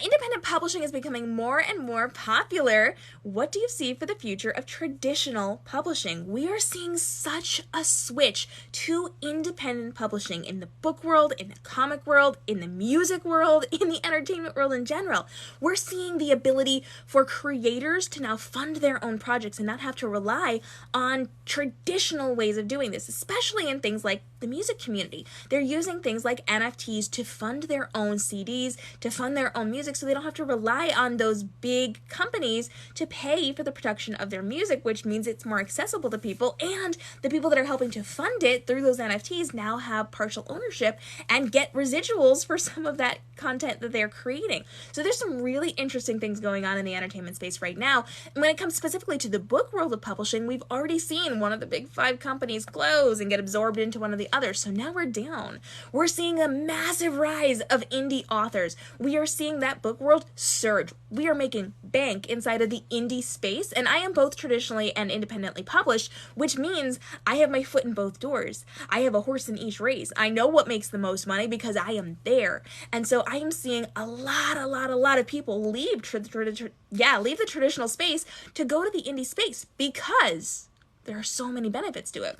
Independent publishing is becoming more and more popular. What do you see for the future of traditional publishing? We are seeing such a switch to independent publishing in the book world, in the comic world, in the music world, in the entertainment world in general. We're seeing the ability for creators to now fund their own projects and not have to rely on traditional ways of doing this, especially in things like the music community. They're using things like NFTs to fund their own CDs, to fund their own music, so they don't have to rely on those big companies to pay for the production of their music, which means it's more accessible to people, and the people that are helping to fund it through those NFTs now have partial ownership and get residuals for some of that content that they're creating. So there's some really interesting things going on in the entertainment space right now. And when it comes specifically to the book world of publishing, we've already seen one of the big 5 companies close and get absorbed into one of the others. So now we're down. We're seeing a massive rise of indie authors. We are seeing that book world surge. We are making bank inside of the indie space, and I am both traditionally and independently published, which means I have my foot in both doors. I have a horse in each race. I know what makes the most money because I am there. And so I am seeing a lot of people leave the traditional space to go to the indie space because there are so many benefits to it.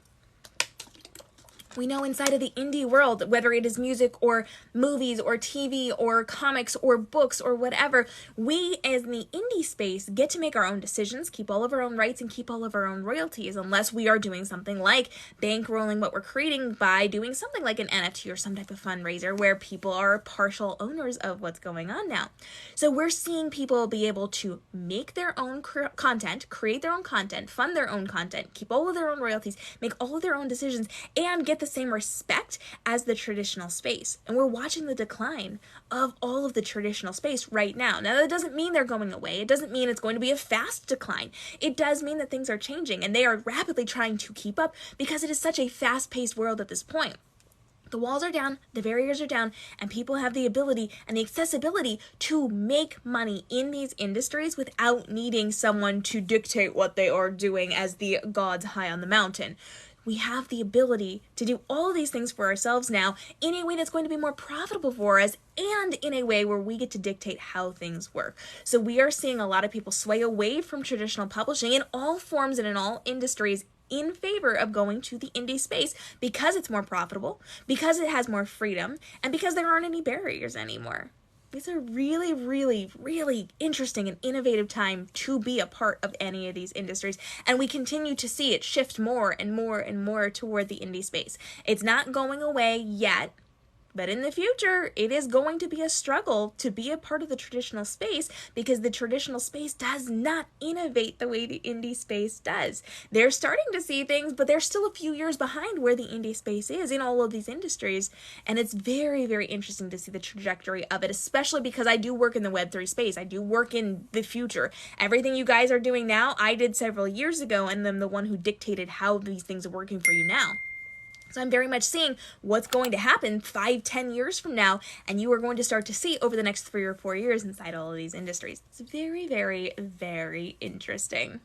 We know inside of the indie world, whether it is music or movies or TV or comics or books or whatever, we as in the indie space get to make our own decisions, keep all of our own rights, and keep all of our own royalties, unless we are doing something like bankrolling what we're creating by doing something like an NFT or some type of fundraiser where people are partial owners of what's going on now. So we're seeing people be able to make their own content, create their own content, fund their own content, keep all of their own royalties, make all of their own decisions, and get the same respect as the traditional space. And we're watching the decline of all of the traditional space right now. Now, that doesn't mean they're going away. It doesn't mean it's going to be a fast decline. It does mean that things are changing, and they are rapidly trying to keep up because it is such a fast-paced world at this point. The walls are down, the barriers are down, and people have the ability and the accessibility to make money in these industries without needing someone to dictate what they are doing as the gods high on the mountain. We have the ability to do all of these things for ourselves now in a way that's going to be more profitable for us and in a way where we get to dictate how things work. So we are seeing a lot of people sway away from traditional publishing in all forms and in all industries in favor of going to the indie space because it's more profitable, because it has more freedom, and because there aren't any barriers anymore. It's a really interesting and innovative time to be a part of any of these industries, and we continue to see it shift more and more toward the indie space. It's not going away yet, but in the future, it is going to be a struggle to be a part of the traditional space because the traditional space does not innovate the way the indie space does. They're starting to see things, but they're still a few years behind where the indie space is in all of these industries. And it's very interesting to see the trajectory of it, especially because I do work in the Web3 space. I do work in the future. Everything you guys are doing now, I did several years ago, and I'm the one who dictated how these things are working for you now. So I'm very much seeing what's going to happen 5-10 years from now, and you are going to start to see over the next 3 or 4 years inside all of these industries. It's very interesting.